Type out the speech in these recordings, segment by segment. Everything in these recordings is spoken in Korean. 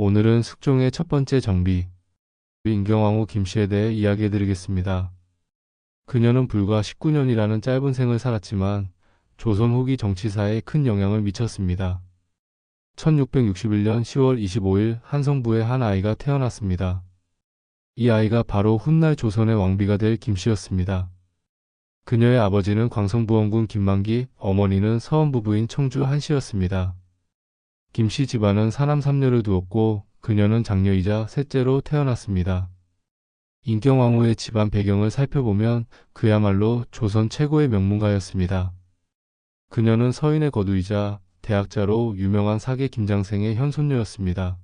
오늘은 숙종의 첫 번째 정비, 인경왕후 김씨에 대해 이야기해드리겠습니다. 그녀는 불과 19년이라는 짧은 생을 살았지만 조선 후기 정치사에 큰 영향을 미쳤습니다. 1661년 10월 25일 한성부에 한 아이가 태어났습니다. 이 아이가 바로 훗날 조선의 왕비가 될 김씨였습니다. 그녀의 아버지는 광성부원군 김만기, 어머니는 서원부부인 청주 한씨였습니다. 김씨 집안은 사남 3녀를 두었고 그녀는 장녀이자 셋째로 태어났습니다. 인경왕후의 집안 배경을 살펴보면 그야말로 조선 최고의 명문가였습니다. 그녀는 서인의 거두이자 대학자로 유명한 사계 김장생의 현손녀였습니다.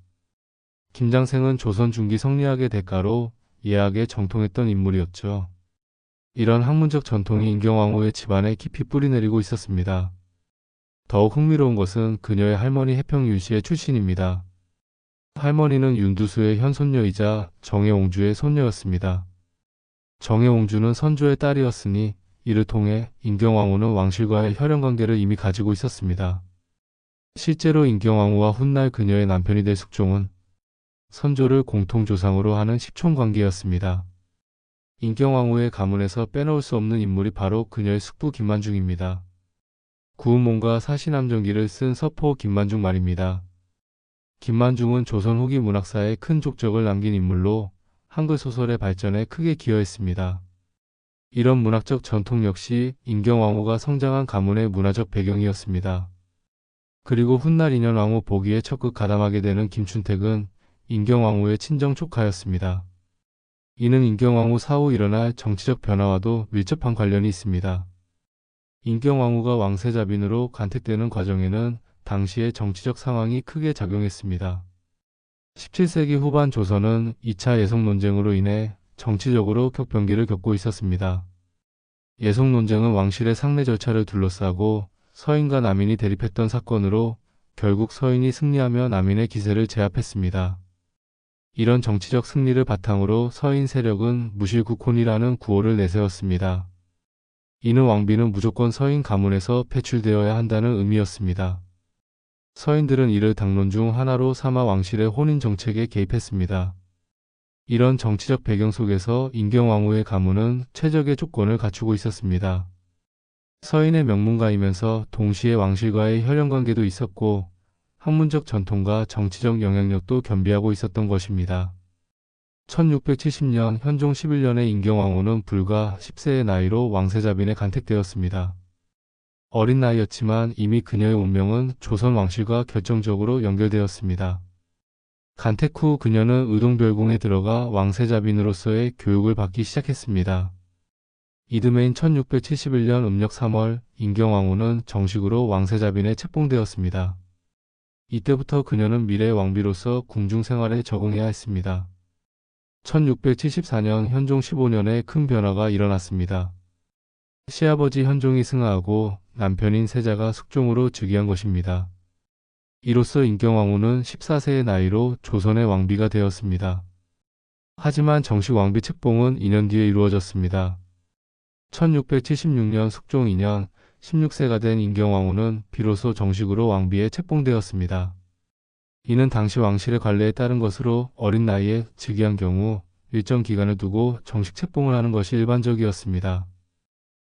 김장생은 조선 중기 성리학의 대가로 예학에 정통했던 인물이었죠. 이런 학문적 전통이 인경왕후의 집안에 깊이 뿌리내리고 있었습니다. 더욱 흥미로운 것은 그녀의 할머니 해평윤씨의 출신입니다. 할머니는 윤두수의 현손녀이자 정해옹주의 손녀였습니다. 정해옹주는 선조의 딸이었으니 이를 통해 인경왕후는 왕실과의 혈연관계를 이미 가지고 있었습니다. 실제로 인경왕후와 훗날 그녀의 남편이 될 숙종은 선조를 공통조상으로 하는 십촌관계였습니다. 인경왕후의 가문에서 빼놓을 수 없는 인물이 바로 그녀의 숙부 김만중입니다. 구운몽과 사시남정기를 쓴 서포 김만중 말입니다. 김만중은 조선 후기 문학사에 큰 족적을 남긴 인물로 한글 소설의 발전에 크게 기여했습니다. 이런 문학적 전통 역시 인경왕후가 성장한 가문의 문화적 배경이었습니다. 그리고 훗날 인현왕후 보기에 적극 가담하게 되는 김춘택은 인경왕후의 친정 조카였습니다. 이는 인경왕후 사후 일어날 정치적 변화와도 밀접한 관련이 있습니다. 인경왕후가 왕세자빈으로 간택되는 과정에는 당시의 정치적 상황이 크게 작용했습니다. 17세기 후반 조선은 2차 예속 논쟁으로 인해 정치적으로 격변기를 겪고 있었습니다. 예속 논쟁은 왕실의 상내 절차를 둘러싸고 서인과 남인이 대립했던 사건으로 결국 서인이 승리하며 남인의 기세를 제압했습니다. 이런 정치적 승리를 바탕으로 서인 세력은 무실국혼이라는 구호를 내세웠습니다. 이는 왕비는 무조건 서인 가문에서 배출되어야 한다는 의미였습니다. 서인들은 이를 당론 중 하나로 삼아 왕실의 혼인 정책에 개입했습니다. 이런 정치적 배경 속에서 인경왕후의 가문은 최적의 조건을 갖추고 있었습니다. 서인의 명문가이면서 동시에 왕실과의 혈연관계도 있었고 학문적 전통과 정치적 영향력도 겸비하고 있었던 것입니다. 1670년 현종 11년에 인경왕후는 불과 10세의 나이로 왕세자빈에 간택되었습니다. 어린 나이였지만 이미 그녀의 운명은 조선 왕실과 결정적으로 연결되었습니다. 간택 후 그녀는 의동별궁에 들어가 왕세자빈으로서의 교육을 받기 시작했습니다. 이듬해인 1671년 음력 3월 인경왕후는 정식으로 왕세자빈에 책봉되었습니다. 이때부터 그녀는 미래의 왕비로서 궁중 생활에 적응해야 했습니다. 1674년 현종 15년에 큰 변화가 일어났습니다. 시아버지 현종이 승하하고 남편인 세자가 숙종으로 즉위한 것입니다. 이로써 인경왕후는 14세의 나이로 조선의 왕비가 되었습니다. 하지만 정식 왕비 책봉은 2년 뒤에 이루어졌습니다. 1676년 숙종 2년 16세가 된 인경왕후는 비로소 정식으로 왕비에 책봉되었습니다. 이는 당시 왕실의 관례에 따른 것으로 어린 나이에 즉위한 경우 일정 기간을 두고 정식 책봉을 하는 것이 일반적이었습니다.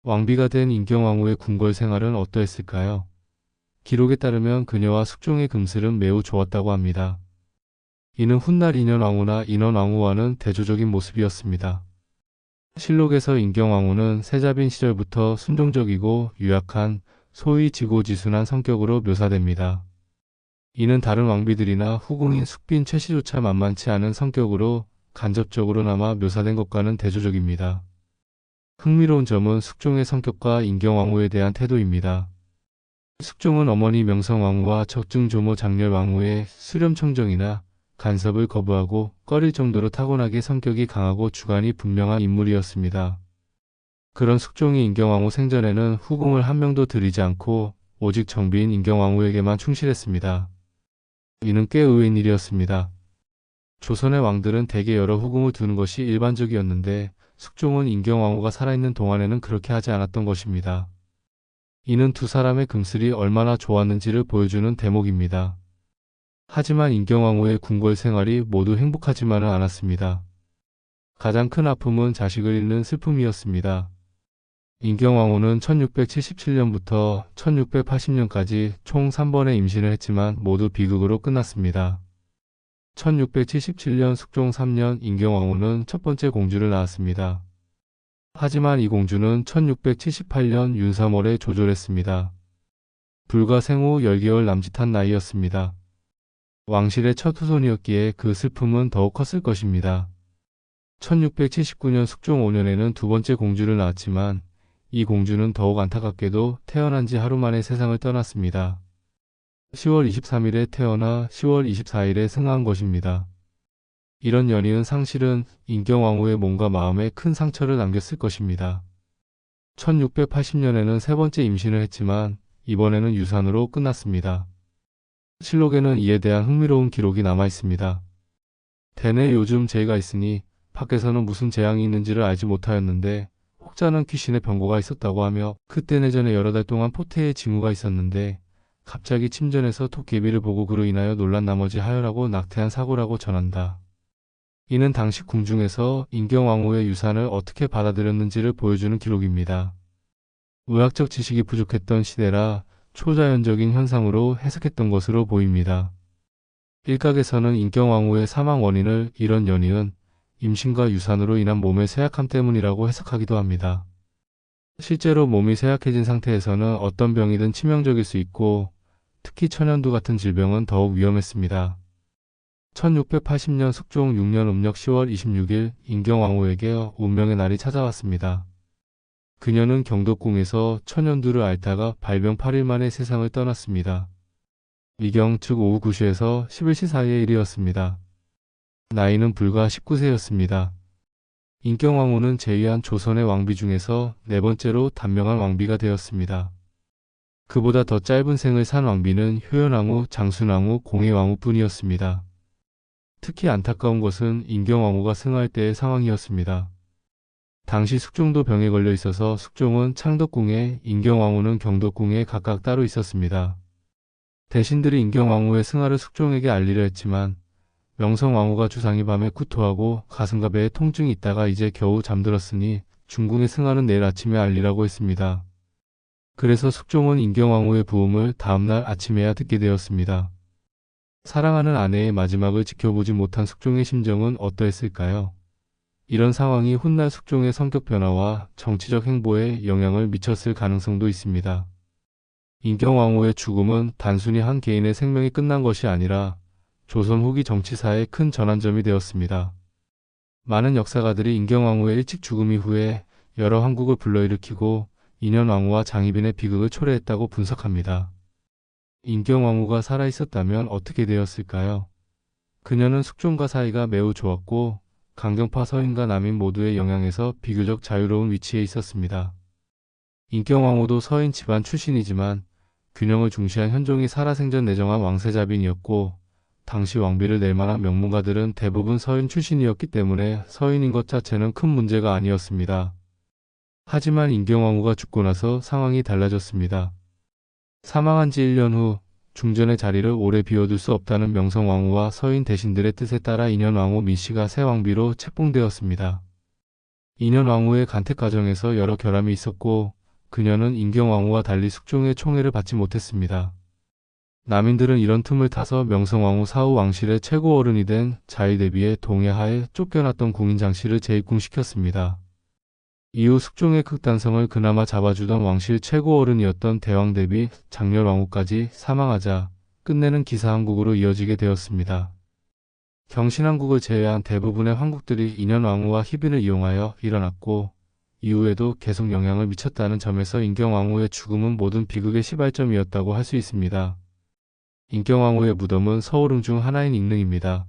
왕비가 된 인경왕후의 궁궐 생활은 어떠했을까요? 기록에 따르면 그녀와 숙종의 금슬은 매우 좋았다고 합니다. 이는 훗날 인현왕후나 인원왕후와는 대조적인 모습이었습니다. 실록에서 인경왕후는 세자빈 시절부터 순종적이고 유약한 소위 지고지순한 성격으로 묘사됩니다. 이는 다른 왕비들이나 후궁인 숙빈 최씨조차 만만치 않은 성격으로 간접적으로나마 묘사된 것과는 대조적입니다. 흥미로운 점은 숙종의 성격과 인경왕후에 대한 태도입니다. 숙종은 어머니 명성왕후와 적증조모 장렬왕후의 수렴청정이나 간섭을 거부하고 꺼릴 정도로 타고나게 성격이 강하고 주관이 분명한 인물이었습니다. 그런 숙종이 인경왕후 생전에는 후궁을 한 명도 들이지 않고 오직 정비인 인경왕후에게만 충실했습니다. 이는 꽤 의외인 일이었습니다. 조선의 왕들은 대개 여러 후궁을 두는 것이 일반적이었는데 숙종은 인경왕후가 살아있는 동안에는 그렇게 하지 않았던 것입니다. 이는 두 사람의 금슬이 얼마나 좋았는지를 보여주는 대목입니다. 하지만 인경왕후의 궁궐 생활이 모두 행복하지만은 않았습니다. 가장 큰 아픔은 자식을 잃는 슬픔이었습니다. 인경왕후는 1677년부터 1680년까지 총 3번의 임신을 했지만 모두 비극으로 끝났습니다. 1677년 숙종 3년 인경왕후는 첫 번째 공주를 낳았습니다. 하지만 이 공주는 1678년 윤삼월에 조절했습니다. 불과 생후 10개월 남짓한 나이였습니다. 왕실의 첫 후손이었기에 그 슬픔은 더욱 컸을 것입니다. 1679년 숙종 5년에는 두 번째 공주를 낳았지만 이 공주는 더욱 안타깝게도 태어난 지 하루 만에 세상을 떠났습니다. 10월 23일에 태어나 10월 24일에 승하한 것입니다. 이런 연이은 상실은 인경왕후의 몸과 마음에 큰 상처를 남겼을 것입니다. 1680년에는 세 번째 임신을 했지만 이번에는 유산으로 끝났습니다. 실록에는 이에 대한 흥미로운 기록이 남아 있습니다. 대내 요즘 재해가 있으니 밖에서는 무슨 재앙이 있는지를 알지 못하였는데 혹자는 귀신의 병고가 있었다고 하며 그때 내전에 여러 달 동안 포태의 징후가 있었는데 갑자기 침전에서 토끼비를 보고 그로 인하여 놀란 나머지 하혈하고 낙태한 사고라고 전한다. 이는 당시 궁중에서 인경왕후의 유산을 어떻게 받아들였는지를 보여주는 기록입니다. 의학적 지식이 부족했던 시대라 초자연적인 현상으로 해석했던 것으로 보입니다. 일각에서는 인경왕후의 사망 원인을 이런 연이은 임신과 유산으로 인한 몸의 쇠약함 때문이라고 해석하기도 합니다. 실제로 몸이 쇠약해진 상태에서는 어떤 병이든 치명적일 수 있고 특히 천연두 같은 질병은 더욱 위험했습니다. 1680년 숙종 6년 음력 10월 26일 인경왕후에게 운명의 날이 찾아왔습니다. 그녀는 경덕궁에서 천연두를 앓다가 발병 8일 만에 세상을 떠났습니다. 미경 즉 오후 9시에서 11시 사이의 일이었습니다. 나이는 불과 19세였습니다. 인경왕후는 제위한 조선의 왕비 중에서 네 번째로 단명한 왕비가 되었습니다. 그보다 더 짧은 생을 산 왕비는 효연왕후, 장순왕후, 공혜왕후뿐이었습니다. 특히 안타까운 것은 인경왕후가 승하할 때의 상황이었습니다. 당시 숙종도 병에 걸려 있어서 숙종은 창덕궁에, 인경왕후는 경덕궁에 각각 따로 있었습니다. 대신들이 인경왕후의 승하를 숙종에게 알리려 했지만 명성왕후가 주상이 밤에 구토하고 가슴과 배에 통증이 있다가 이제 겨우 잠들었으니 중궁의 승하는 내일 아침에 알리라고 했습니다. 그래서 숙종은 인경왕후의 부음을 다음날 아침에야 듣게 되었습니다. 사랑하는 아내의 마지막을 지켜보지 못한 숙종의 심정은 어떠했을까요? 이런 상황이 훗날 숙종의 성격 변화와 정치적 행보에 영향을 미쳤을 가능성도 있습니다. 인경왕후의 죽음은 단순히 한 개인의 생명이 끝난 것이 아니라 조선 후기 정치사의 큰 전환점이 되었습니다. 많은 역사가들이 인경왕후의 일찍 죽음 이후에 여러 황국을 불러일으키고 인현왕후와 장희빈의 비극을 초래했다고 분석합니다. 인경왕후가 살아있었다면 어떻게 되었을까요? 그녀는 숙종과 사이가 매우 좋았고 강경파 서인과 남인 모두의 영향에서 비교적 자유로운 위치에 있었습니다. 인경왕후도 서인 집안 출신이지만 균형을 중시한 현종이 살아생전 내정한 왕세자빈이었고 당시 왕비를 낼 만한 명문가들은 대부분 서인 출신이었기 때문에 서인인 것 자체는 큰 문제가 아니었습니다. 하지만 인경왕후가 죽고 나서 상황이 달라졌습니다. 사망한 지 1년 후 중전의 자리를 오래 비워둘 수 없다는 명성왕후와 서인 대신들의 뜻에 따라 인현왕후 민씨가 새 왕비로 책봉되었습니다. 인현왕후의 간택 과정에서 여러 결함이 있었고 그녀는 인경왕후와 달리 숙종의 총애를 받지 못했습니다. 남인들은 이런 틈을 타서 명성왕후 사후 왕실의 최고 어른이 된 자의대비의 동해하에 쫓겨났던 궁인 장씨를 재입궁시켰습니다. 이후 숙종의 극단성을 그나마 잡아주던 왕실 최고 어른이었던 대왕대비 장렬왕후까지 사망하자 끝내는 기사한국으로 이어지게 되었습니다. 경신한국을 제외한 대부분의 황국들이 인현왕후와 희빈을 이용하여 일어났고 이후에도 계속 영향을 미쳤다는 점에서 인경왕후의 죽음은 모든 비극의 시발점이었다고 할 수 있습니다. 인경왕후의 무덤은 서울흥 중 하나인 익릉입니다.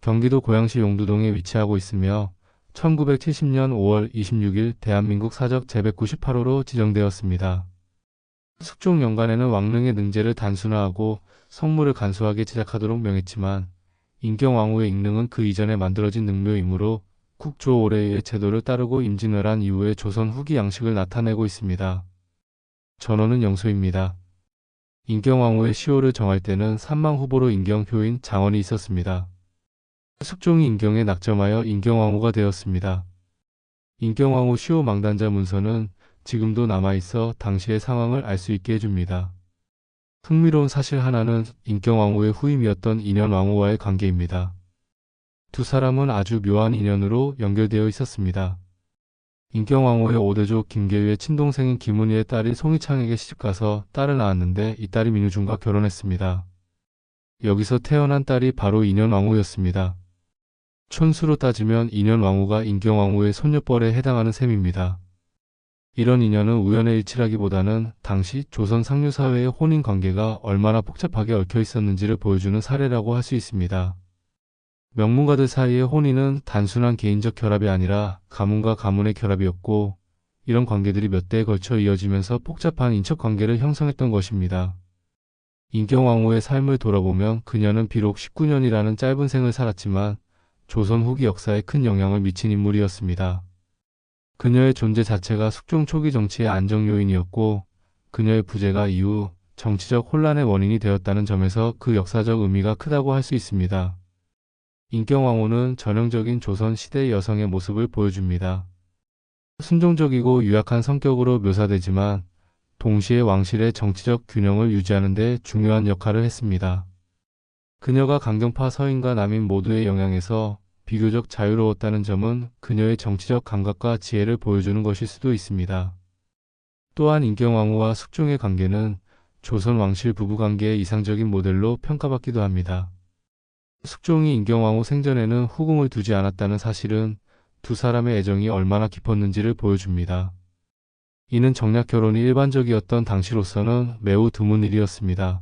경기도 고양시 용두동에 위치하고 있으며 1970년 5월 26일 대한민국 사적 제198호로 지정되었습니다. 숙종 연간에는 왕릉의 능제를 단순화하고 성물을 간소하게 제작하도록 명했지만 인경왕후의 익릉은 그 이전에 만들어진 능묘이므로 국조 올해의 제도를 따르고 임진왜란 이후의 조선 후기 양식을 나타내고 있습니다. 전원은 영소입니다. 인경왕후의 시호를 정할 때는 삼망 후보로 인경 효인 장원이 있었습니다. 숙종이 인경에 낙점하여 인경왕후가 되었습니다. 인경왕후 시호 망단자 문서는 지금도 남아있어 당시의 상황을 알 수 있게 해줍니다. 흥미로운 사실 하나는 인경왕후의 후임이었던 인현왕후와의 관계입니다. 두 사람은 아주 묘한 인연으로 연결되어 있었습니다. 인경왕후의 5대조 김계유의 친동생인 김은희의 딸이 송이창에게 시집가서 딸을 낳았는데 이 딸이 민우중과 결혼했습니다. 여기서 태어난 딸이 바로 인현왕후였습니다. 촌수로 따지면 인현왕후가 인경왕후의 손녀뻘에 해당하는 셈입니다. 이런 인연은 우연의 일치라기보다는 당시 조선 상류사회의 혼인관계가 얼마나 복잡하게 얽혀 있었는지를 보여주는 사례라고 할 수 있습니다. 명문가들 사이의 혼인은 단순한 개인적 결합이 아니라 가문과 가문의 결합이었고, 이런 관계들이 몇 대에 걸쳐 이어지면서 복잡한 인척관계를 형성했던 것입니다. 인경왕후의 삶을 돌아보면 그녀는 비록 19년이라는 짧은 생을 살았지만 조선 후기 역사에 큰 영향을 미친 인물이었습니다. 그녀의 존재 자체가 숙종 초기 정치의 안정 요인이었고, 그녀의 부재가 이후 정치적 혼란의 원인이 되었다는 점에서 그 역사적 의미가 크다고 할 수 있습니다. 인경왕후는 전형적인 조선 시대 여성의 모습을 보여줍니다. 순종적이고 유약한 성격으로 묘사되지만 동시에 왕실의 정치적 균형을 유지하는 데 중요한 역할을 했습니다. 그녀가 강경파 서인과 남인 모두의 영향에서 비교적 자유로웠다는 점은 그녀의 정치적 감각과 지혜를 보여주는 것일 수도 있습니다. 또한 인경왕후와 숙종의 관계는 조선 왕실 부부관계의 이상적인 모델로 평가받기도 합니다. 숙종이 인경왕후 생전에는 후궁을 두지 않았다는 사실은 두 사람의 애정이 얼마나 깊었는지를 보여줍니다. 이는 정략 결혼이 일반적이었던 당시로서는 매우 드문 일이었습니다.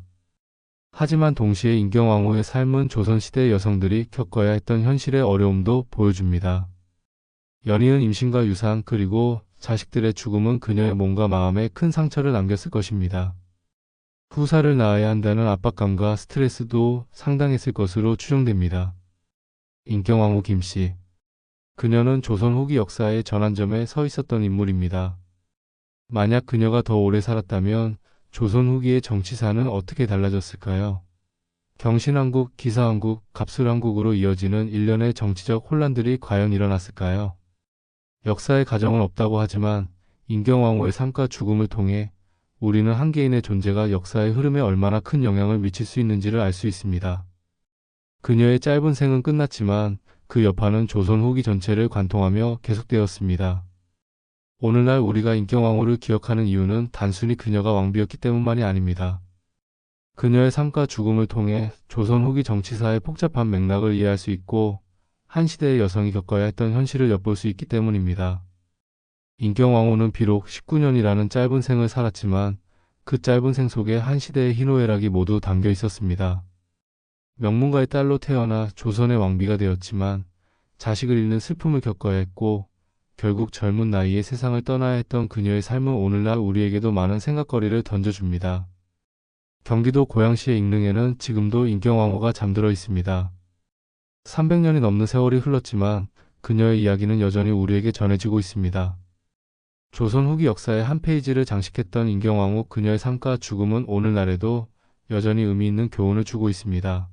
하지만 동시에 인경왕후의 삶은 조선시대 여성들이 겪어야 했던 현실의 어려움도 보여줍니다. 연이은 임신과 유산 그리고 자식들의 죽음은 그녀의 몸과 마음에 큰 상처를 남겼을 것입니다. 후사를 낳아야 한다는 압박감과 스트레스도 상당했을 것으로 추정됩니다. 인경왕후 김씨. 그녀는 조선 후기 역사의 전환점에 서 있었던 인물입니다. 만약 그녀가 더 오래 살았다면 조선 후기의 정치사는 어떻게 달라졌을까요? 경신왕국, 기사왕국, 갑술왕국으로 이어지는 일련의 정치적 혼란들이 과연 일어났을까요? 역사의 가정은 없다고 하지만 인경왕후의 삶과 죽음을 통해 우리는 한 개인의 존재가 역사의 흐름에 얼마나 큰 영향을 미칠 수 있는지를 알 수 있습니다. 그녀의 짧은 생은 끝났지만 그 여파는 조선 후기 전체를 관통하며 계속되었습니다. 오늘날 우리가 인경왕후를 기억하는 이유는 단순히 그녀가 왕비였기 때문만이 아닙니다. 그녀의 삶과 죽음을 통해 조선 후기 정치사의 복잡한 맥락을 이해할 수 있고 한 시대의 여성이 겪어야 했던 현실을 엿볼 수 있기 때문입니다. 인경왕후는 비록 19년이라는 짧은 생을 살았지만 그 짧은 생 속에 한 시대의 희노애락이 모두 담겨 있었습니다. 명문가의 딸로 태어나 조선의 왕비가 되었지만 자식을 잃는 슬픔을 겪어야 했고 결국 젊은 나이에 세상을 떠나야 했던 그녀의 삶은 오늘날 우리에게도 많은 생각거리를 던져줍니다. 경기도 고양시의 익릉에는 지금도 인경왕후가 잠들어 있습니다. 300년이 넘는 세월이 흘렀지만 그녀의 이야기는 여전히 우리에게 전해지고 있습니다. 조선 후기 역사의 한 페이지를 장식했던 인경왕후 그녀의 삶과 죽음은 오늘날에도 여전히 의미 있는 교훈을 주고 있습니다.